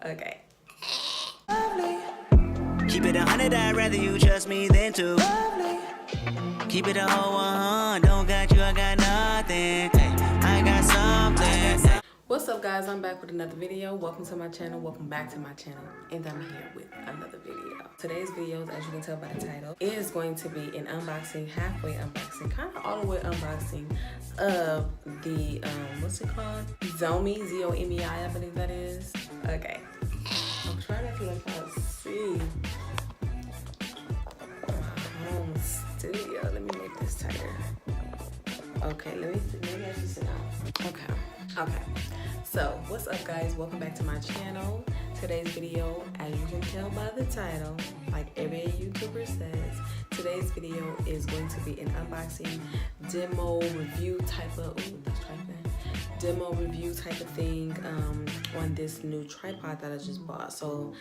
Okay. Keep it 100, I'd rather you trust me than to. Keep it a whole 100, don't got you, I got nothing. I got something. What's up, guys? I'm back with another video. Welcome to my channel. Welcome back to my channel. And I'm here with another video. Today's videos, as you can tell by the title, is going to be an unboxing, halfway unboxing, kind of all the way unboxing of the, what's it called? Zomei, Z-O-M-E-I, I believe that is. Okay. I'm trying to feel like I see my home studio. Let me make this tighter. Okay, maybe I should sit down. Okay. So, what's up, guys? Welcome back to my channel. Today's video, as you can tell by the title, like every YouTuber says, today's video is going to be an unboxing, demo review type of, demo review type of thing on this new tripod that I just bought. So,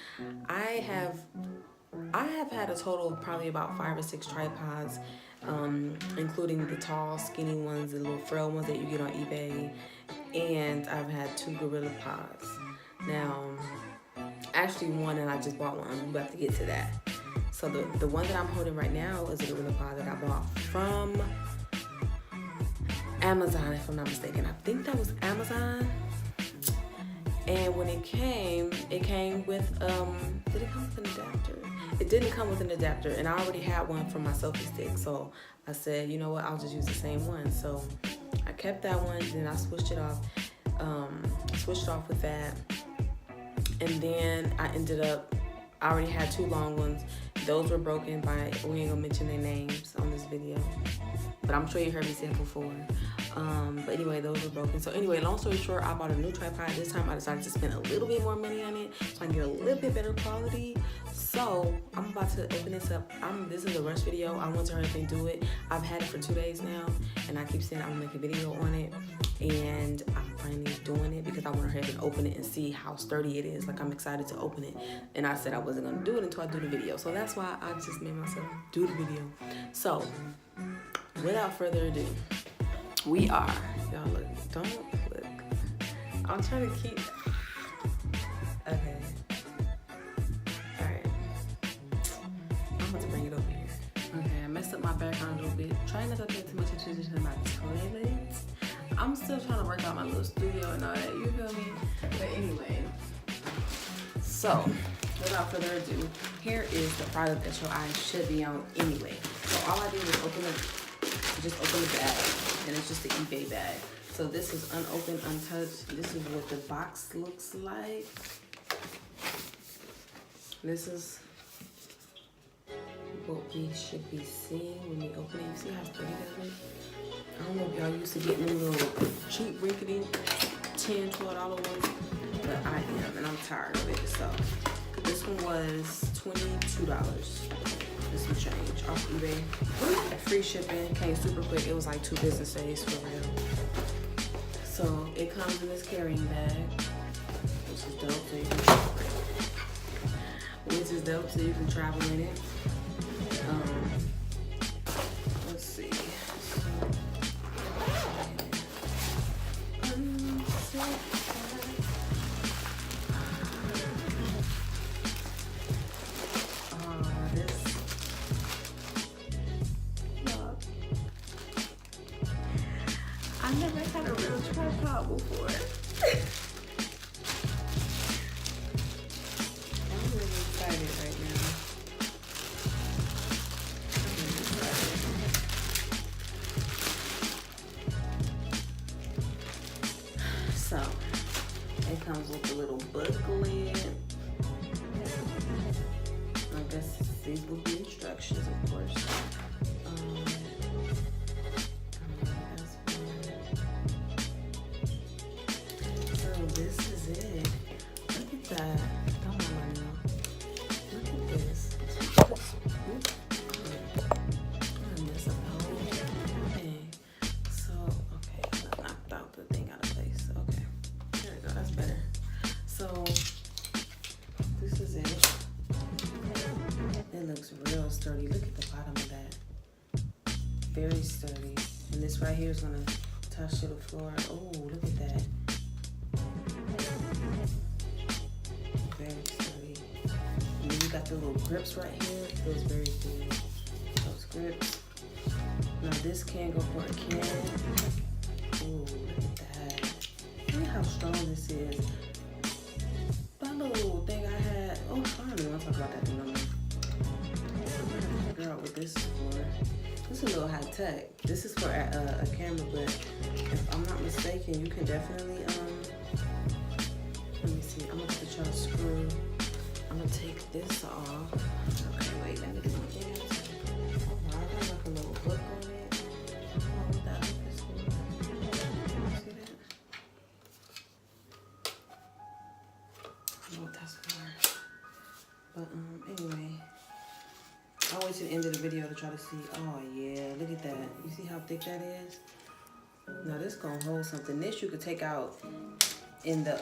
I have had a total of probably about 5 or 6 tripods, including the tall, skinny ones, the little frail ones that you get on eBay, and I've had 2 Gorilla Pods. Now, actually one, and I just bought one. I'm about to get to that. So the one that I'm holding right now is a Gorilla Pod that I bought from Amazon, if I'm not mistaken. I think that was Amazon. And when it came with, did it come with an adapter? It didn't come with an adapter, and I already had one for my selfie stick. So I said, you know what, I'll just use the same one. So I kept that one, then I switched it off with that. And then I ended up, I already had 2 long ones. Those were broken by, we ain't gonna mention their names on this video, but I'm sure you heard me say it before. But anyway, those were broken. So anyway, long story short, I bought a new tripod. This time I decided to spend a little bit more money on it so I can get a little bit better quality. So I'm about to open this up. This is a rush video. I want to hurry up and do it. I've had it for 2 days now, and I keep saying I'm gonna make a video on it. And I'm finally doing it because I want to hurry up and open it and see how sturdy it is. Like, I'm excited to open it. And I said I wasn't gonna do it until I do the video. So that's why I just made myself do the video. So without further ado, we are, y'all look, don't look. I'm trying to keep, okay. All right. I'm about to bring it over here. Okay, I messed up my background a little bit. Trying not to pay too much attention to my toilet. I'm still trying to work out my little studio and all that, you feel me? But anyway, so without further ado, here is the product that your eyes should be on anyway. So all I did was just open the bag, and it's just the eBay bag. So this is unopened, untouched. This is what the box looks like. This is what we should be seeing when we open it. You see how sturdy that is? I don't know if y'all used to getting them little cheap rickety $10, $12 ones, but I am, and I'm tired of it. So this one was $22. This some change off eBay. Free shipping, came super quick. It was like 2 business days for real. So it comes in this carrying bag, which is dope. So you can travel in it. Let's see. I never had a real tripod before. I'm really excited right now. So, it comes with a little booklet. I guess these will be instructions, of course. This is it. Look at that. Don't mind now. Look at this. I messed up the whole thing. So, okay, I knocked out the thing out of place. Okay, there we go. That's better. So, this is it. It looks real sturdy. Look at the bottom of that. Very sturdy. And this right here is gonna touch to the floor. Oh, look at that. very sturdy. And then you got the little grips right here. It feels very good. Those grips. Now this can go for a can. Ooh, look at that. Look how strong this is. That little thing I had. Oh, I don't even want to talk about that thing no more. I'm trying to figure out what this is for. This is a little high tech. This is for a camera, but if I'm not mistaken, you can definitely let me see. I'm gonna have to try to screw. I'm gonna take this off. Okay, wait. Let me get my thing out. Oh, wow, I got like a little hook on it. I don't know what that hook is for. See that? I don't know what that's for. But anyway. I'll wait to the end of the video to try to see. Oh yeah, look at that. You see how thick that is? Now this gonna hold something. This you could take out in the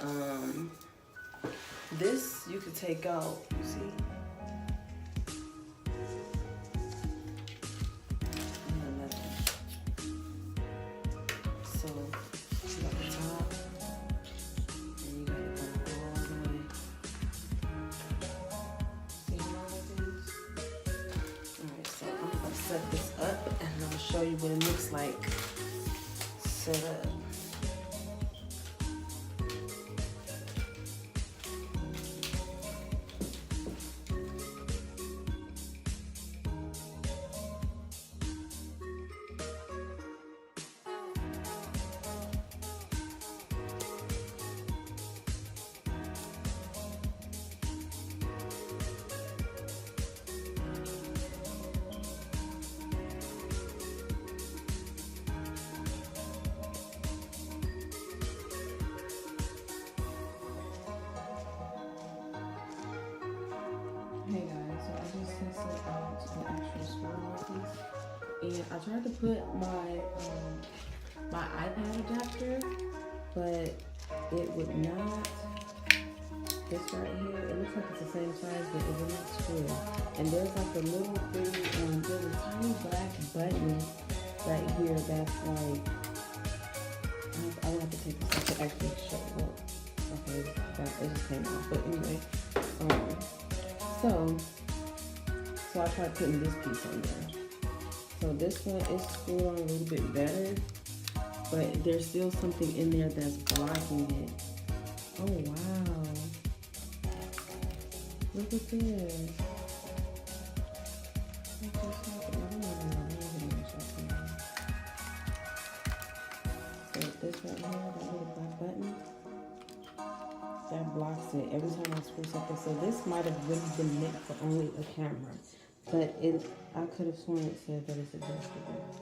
this you could take out. You see? So you got the top, and you got it going all the way. See how long that is? Alright, so I'm gonna set this up and I'm gonna show you what it looks like set up. Hey guys, so I just tested out the actual screw piece, and I tried to put my iPad adapter, but it would not. This right here, it looks like it's the same size, but it would not screw. And there's like a little thing, there's a tiny black button right here that's like, I would have to take this off to actually show. Well, okay, it just came off, but anyway, So I tried putting this piece on there. So this one is screwed on a little bit better, but there's still something in there that's blocking it. Oh wow. Look at this. So this right here, that little black button, that blocks it every time I screw something. So this might have really been meant for only a camera, but I could have sworn it said that it's adjustable.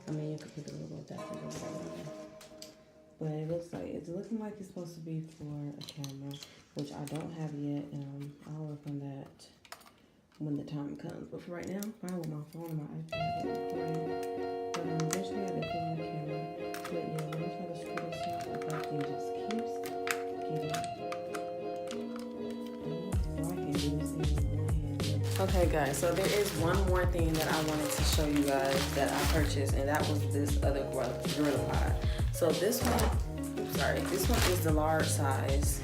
I mean, you could put a little adapter or whatever. But it looks like it's looking like it's supposed to be for a camera, which I don't have yet. I'll work on that when the time comes. But for right now, I'm fine with my phone and my iPad. But eventually I did put on the camera. But yeah, when I try to screw this up, that thing just keeps getting. I can do this thing with one hand. Okay, guys. So there is one more thing that I wanted to show you guys that I purchased, and that was this other Gorilla Pod. So this one, this one is the large size,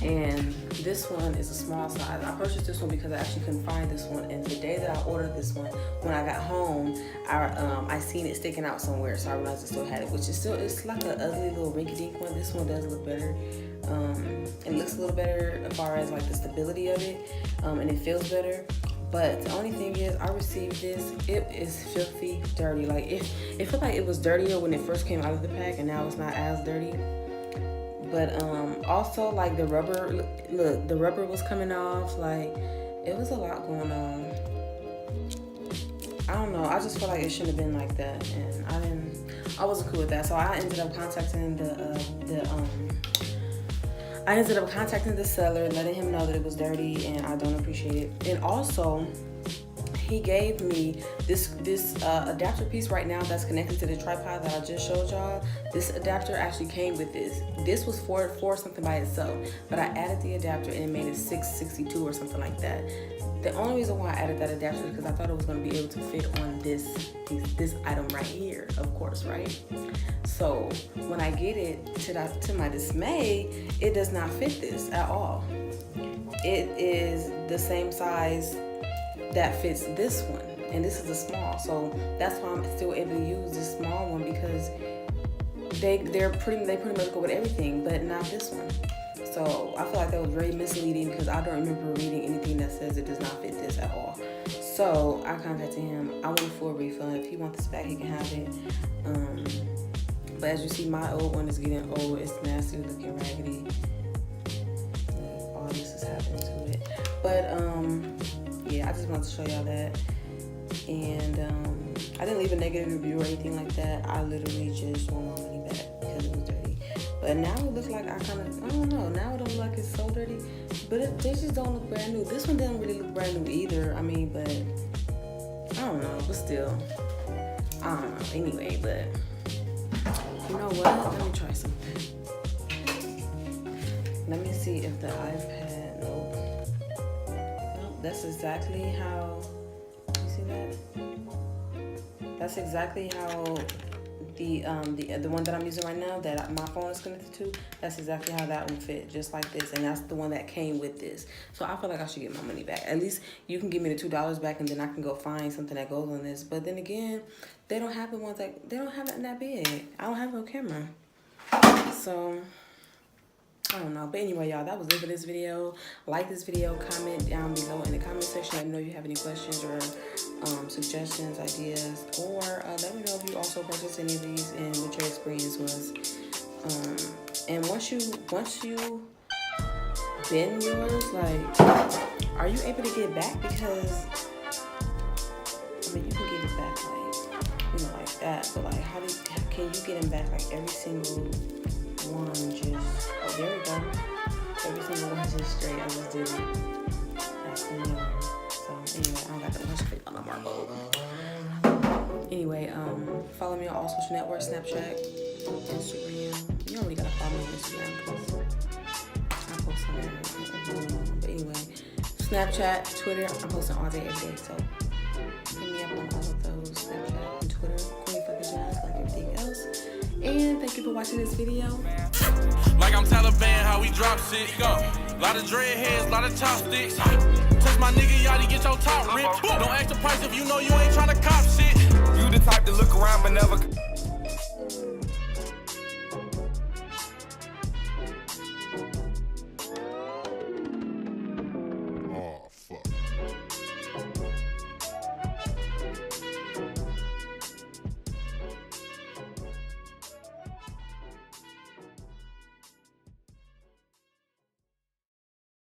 and this one is a small size. I purchased this one because I actually couldn't find this one, and the day that I ordered this one, when I got home, I seen it sticking out somewhere, so I realized I still had it, which is still, it's like an ugly little rinky-dink one. This one does look better. It looks a little better as far as like the stability of it, and it feels better. But the only thing is, I received this. It is filthy dirty. Like it felt like it was dirtier when it first came out of the pack, and now it's not as dirty. But also like the rubber, look, the rubber was coming off. Like it was a lot going on. I don't know. I just felt like it shouldn't have been like that, and I wasn't cool with that. So I ended up contacting the seller, letting him know that it was dirty and I don't appreciate it. And also, he gave me this adapter piece right now that's connected to the tripod that I just showed y'all. This adapter actually came with this. This was for something by itself, but I added the adapter and it made it 662 or something like that. The only reason why I added that adapter is because I thought it was going to be able to fit on this item right here, of course, right? So when I get it, to my dismay, it does not fit this at all. it is the same size that fits this one, and this is a small, so that's why I'm still able to use this small one, because they pretty much go with everything, but not this one. So I feel like that was very misleading, because I don't remember reading anything that says it does not fit this at all. So I contacted him. I want a full refund. If he wants this back, he can have it. But as you see, my old one is getting old. It's nasty, looking raggedy. All this is happening to it. But yeah, I just wanted to show y'all that. And I didn't leave a negative review or anything like that. I literally just want my money back because it was dirty. But now it looks like I don't know. Now it don't look like it's so dirty. But they just don't look brand new. This one doesn't really look brand new either. I mean, but I don't know. But still, I don't know. Anyway, but you know what? Let me try something. Let me see if the iPad. Nope. That's exactly how. You see that? That's exactly how the one that I'm using right now, that my phone is connected to, that's exactly how that one fit, just like this, and that's the one that came with this. So I feel like I should get my money back. At least you can give me the $2 back, and then I can go find something that goes on this. But then again, they don't have the ones that they don't have it that big. I don't have no camera, so I don't know. But anyway, y'all, that was it for this video. Like this video, comment down below in the comment section. Let me know if you have any questions or suggestions, ideas, or let me know if you also purchased any of these and what your experience was. And once you bend yours, like, are you able to get back? Because I mean, you can get it back like, you know, like that, but like, can you get them back like every single one? Just, oh, there we go. Every single one just straight. I just did it. That's the new one. So anyway, I don't got that much space on my marble. Anyway, follow me on all social networks: Snapchat, Instagram. You already gotta follow me on Instagram because I post on there. But anyway, Snapchat, Twitter, I'm posting all day, every day. So hit me up on all of those: Snapchat and Twitter. Queen for the jazz, like everything else. And thank you for watching this video. Like I'm Taliban, how we drop shit. Lot of dreadheads, lot of chopsticks. Touch my nigga, y'all get your top ripped. Don't ask the price if you know you ain't tryna cop shit. You the type to look around but never